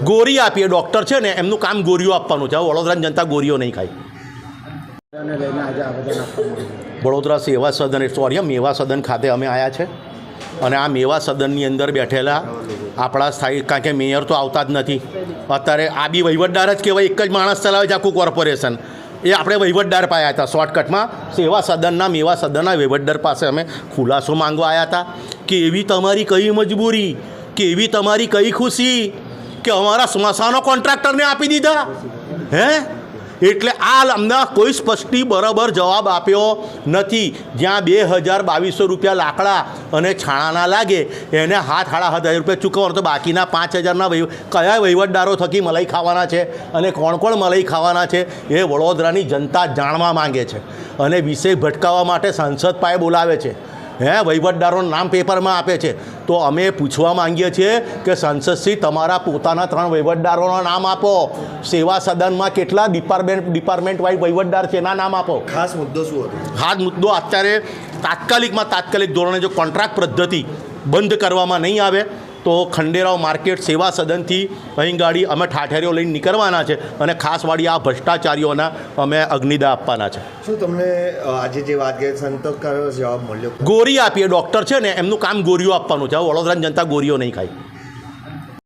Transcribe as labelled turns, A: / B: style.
A: ગોળી આપીએ. ડૉક્ટર છે ને એમનું કામ ગોળીઓ આપવાનું છે. હવે વડોદરાની જનતા ગોળીઓ નહીં ખાય. વડોદરા સેવા સદન સોરી મેવા સદન ખાતે અમે આવ્યા છે અને આ મેવા સદનની અંદર બેઠેલા આપણા સ્થાયી, કારણ કે મેયર તો આવતા જ નથી અત્યારે. આ બી વહીવટદાર જ કહેવાય, એક જ માણસ ચલાવે છે આખું કોર્પોરેશન. એ આપણે વહીવટદાર પાયા હતા શોર્ટકટમાં. સેવા સદનના મેવા સદનના વહીવટદાર પાસે અમે ખુલાસો માંગવા આવ્યા હતા કે એવી તમારી કઈ મજબૂરી, કે એવી તમારી કઈ ખુશી કે અમારા સ્મશાનો કોન્ટ્રાક્ટરને આપી દીધા હે? એટલે આ અમને કોઈ સ્પષ્ટી બરાબર જવાબ આપ્યો નથી. જ્યાં 2200 રૂપિયા લાકડા અને છાણાના લાગે એને 7,500 રૂપિયા ચૂકવવાનો, તો બાકીના 5,000ના કયા વહીવટદારો થકી મલાઈ ખાવાના છે અને કોણ કોણ મલાઈ ખાવાના છે એ વડોદરાની જનતા જાણવા માંગે છે. અને વિષય ભટકાવવા માટે સાંસદ પાસે બોલાવે છે. વહીવટદારોનું નામ પેપરમાં આપે છે. તો અમે પૂછવા માંગીએ છીએ કે સંસદશ્રી તમારા પોતાના 3 વહીવટદારોના નામ આપો. સેવા સદનમાં કેટલા ડિપાર્ટમેન્ટ વાઇઝ વહીવટદાર છે એના નામ આપો.
B: ખાસ મુદ્દો શું હતો?
A: ખાસ મુદ્દો અત્યારે તાત્કાલિક ધોરણે જો કોન્ટ્રાક્ટ પદ્ધતિ બંધ કરવામાં નહીં આવે તો ખંડેરાવ માર્કેટ સેવા સદનથી અહીં ગાડી અમે ઠાઠેરીઓ લઈને નીકળવાના છે અને ખાસ વાળી આ ભ્રષ્ટાચારીઓના અમે અગ્નિદા આપવાના છે.
B: શું તમને આજે જે વાત કરી સંતોષકારક જવાબ મળ્યો?
A: ગોળી આપીએ. ડૉક્ટર છે ને એમનું કામ ગોળીઓ આપવાનું છે. હવે વડોદરાની જનતા ગોળીઓ નહીં ખાય.